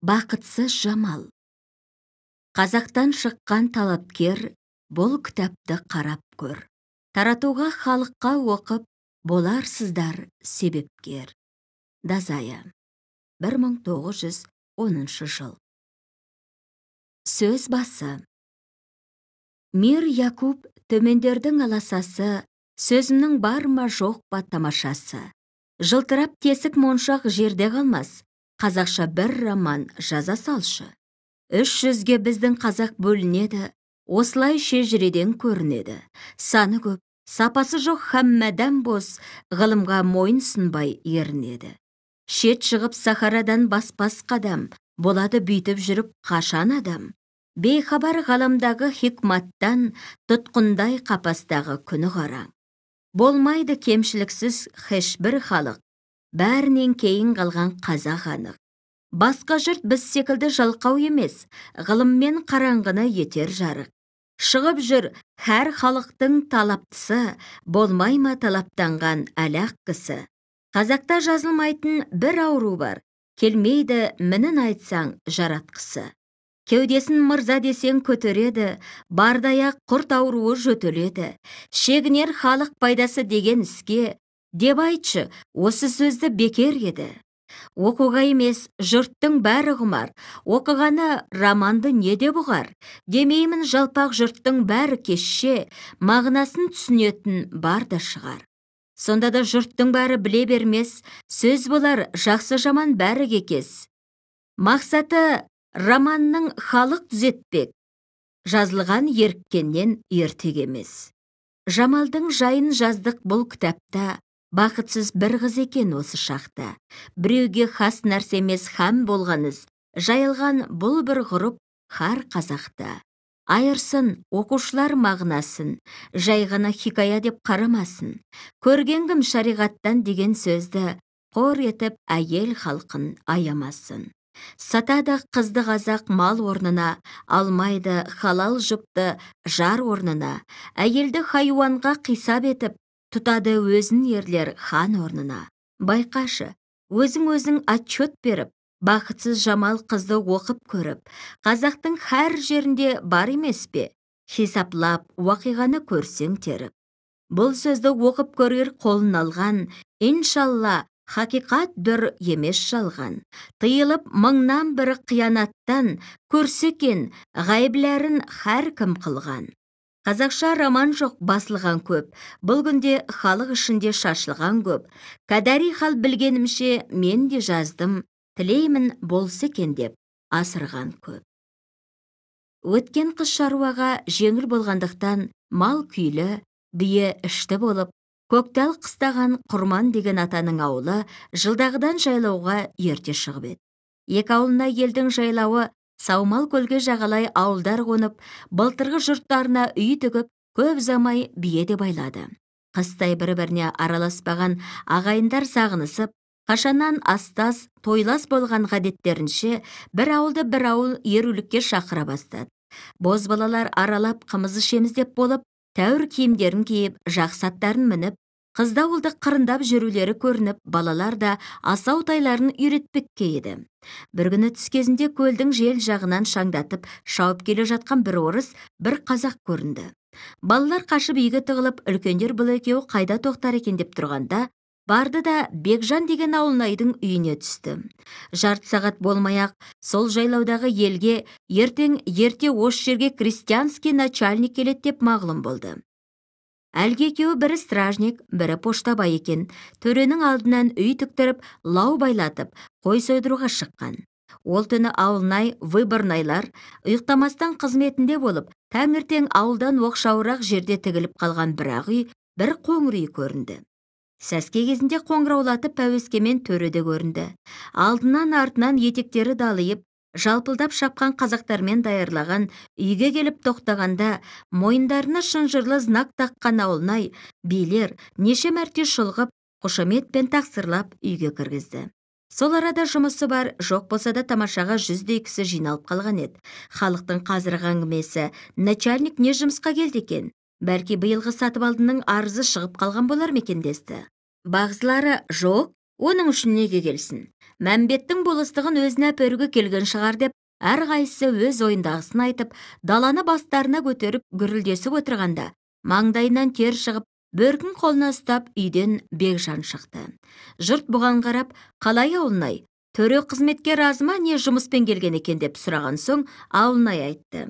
Бақытсыз жамал. Қазақтан шыққан талапкер, бұл кітапты қарап көр. Таратуға халыққа оқып, боларсыздар себепкер. Дазая. 1910 жыл. Сөз басы. Мир Якуб төмендердің аласасы, сөзімнің бар ма жоқ па тамашасы. Жылтырап тесік моншақ жерде қалмас, қазақша бір роман жаза салшы. 300-ге біздің қазақ бөлінеді, осылай шежіреден көрінеді. Саны көп, сапасы жоқ хаммәдән бос, ғылымға мойын сынбай ерінеді. Шет шығып Сахарадан баспас қадам, болады бүйтіп жүріп қашан адам. Бейхабар ғаламдағы хикматтан, тұтқындай қапастағы күні қараң. Болмайды кемшіліксіз хешбір халық, бәрінен кейін қалған қазақ анық. Басқа жұрт біз секілді жалқау емес, ғылыммен қараңғыны етер жарық. Шығып жүр, әр халықтың талаптысы, болмай ма талаптанған әлақ кісі. Қазақта жазылмайтын бір ауру бар, келмейді мінін айтсаң жаратқысы. Кеудесін мырза десең көтереді, бардаяқ құрт ауруы жөтеледі. Шегінер халық пайдасы деген іске, деп айтшы, осы сөзді бекер еді. Оқуға емес, жұрттың бәрі құмар, оқығаны романды неде бұғар? Демеймін жалпақ жұрттың бәрі кешше, мағынасын түсінетін бар да шығар. Сонда да жұрттың бәрі біле бермес, сөз болар жақсы жаман бәрі кекес. Мақсаты романның халық түзетпек, жазылған еріккеннен ертек емес. Жамалдың жайын жаздық бұл кітапта, бақытсыз бір қыз екен осы шақта. Біреуге хас нәрсе емес һәм болғаныз, жайылған бұл бір ғұрып хар қазақта. Айырсын оқушылар мағынасын, жай ғана хикая деп қарамасын. Көрген кім шариғаттан деген сөзді, қор етіп әйел халқын аямасын. Сатады қызды қазақ мал орнына, алмайды халал жұпты жар орнына. Әйелді хайуанға қисап етіп, тұтады өзін ерлер хан орнына. Байқашы, өзің отчет беріп, бақытсыз жамал қызды оқып көріп, қазақтың әр жерінде бар емес пе? Хисаплап, уақиғаны көрсең теріп. Бұл сөзді оқып көрер қолын алған, иншалла, хақиқат дүр емес жалған. Тыйылып мыңнан бірі қиянаттан, көрсекен ғайыбләрін әр кім қылған. Қазақша роман жоқ басылған көп, бұл күнде халық ішінде шашылған көп. Кәдәри хал білгенімше мен де жаздым, тілеймін болсы екен деп асырған көп. Өткен қыс шаруаға жеңіл болғандықтан мал күйлі, бие ішті болып, көктал қыстаған Құрман деген атаның ауылы жылдағыдан жайлауға ерте шығып еді. Екі ауылына елдің жайлауы Саумал көлге жағалай ауылдар қонып, былтырғы жұрттарына үй тігіп, көп замай бие де байлады. Қыстай бір-біріне араласпаған ағайындар сағынысып, қашаннан астас, тойлас болған ғадеттерінше бір ауылды бір ауыл ерулікке шақыра бастады. Боз балалар аралап қымыз ішеміз деп болып, тәуір киімдерін киіп, жақсы аттарын мініп, қызда ауылды қырындап жүрулері көрініп, балалар да асау тайларын үйретпекке еді. Бір күні түс кезінде көлдің жел жағынан шаңдатып, шауып келе жатқан бір орыс, бір қазақ көрінді. Балалар қашып үйге тығылып, үлкендер бұл екеуі қайда тоқтар екен деп тұрғанда, барды да Бекжан деген ауылнайдың үйіне түсті. Жарты сағат болмай-ақ сол жайлаудағы елге ерте осы жерге крестьянский начальник келеді деп мағлұм болды. Әлгі екеуі бірі стражник, бірі поштабай екен. Төренің алдынан үй тіктіріп, лау байлатып, қой сойдыруға шыққан. Ол түні ауылнай, выборнайлар ұйықтамастан қызметінде болып, таңертең ауылдан оқшауырақ жерде тігіліп қалған бірақ үй, бір қоңыр үй көрінді. Сәске кезінде қоңыраулатып пәуескемен төреде көрінді. Алдынан артынан етектері далайып, жалпылдап шапқан қазақтармен дайырлаған үйге келіп тоқтағанда, мойындарына шынжырлы знак таққан ауылнай, билер неше мәрте шұлғып, қошаметпен тақсырлап үйге кіргізді. Сол арада жұмысы бар, жоқ болса да тамашаға 100-дей кісі жиналып қалған еді. Халықтың қазіргі әңгімесі, начальник не жұмысқа келді екен? Бәлки биылғы сатып алдының арызы шығып қалған болар мекен десті. Бағзылары жоқ, Оның үшін неге келсін? Мәмбеттің болыстығын өзіне әперуге келген шығар деп, әрқайсысы өз ойындағысын айтып, даланы бастарына көтеріп гүрілдесіп отырғанда, маңдайынан тер шығып, бөркін қолына ұстап, үйден Бекжан шықты. Жұрт бұған қарап, қалай ауылнай? Төре қызметке разы ма, не жұмыспен келген екен деп сұраған соң, ауылнай айтты.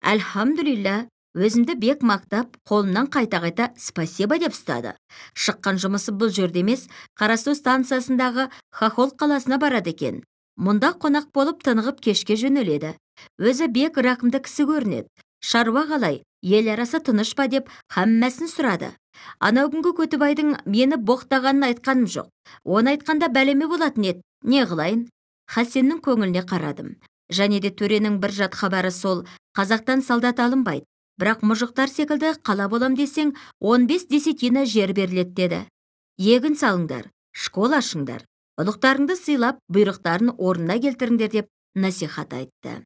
Әлхамдулилля, өзімді бек мақтап, қолымнан қайта-қайта спасибо деп ұстады. Шыққан жұмысы бұл жерде емес, Қарасу станциясындағы Хохол қаласына барады екен. Мұнда қонақ болып тынығып кешке жөнеледі. Өзі бек рақымды кісі көрінеді. Шаруа қалай, ел арасы тыныш па деп хаммасын сұрады. Анау күнгі Көтібайдың мені боқтағанын айтқаным жоқ. Оны айтқанда бәлеме болатын еді. Не қылайын? Хасеннің көңіліне қарадым. Және де төренің бір жат хабары сол, қазақтан солдат алынбайды. Бірақ мұжықтар секілді қала болам десең, 15 десятина жер беріледі деді. Егін салыңдар, школа ашыңдар, ұлықтарыңды сыйлап, бұйрықтарын орнына келтіріңдер деп насихат айтты.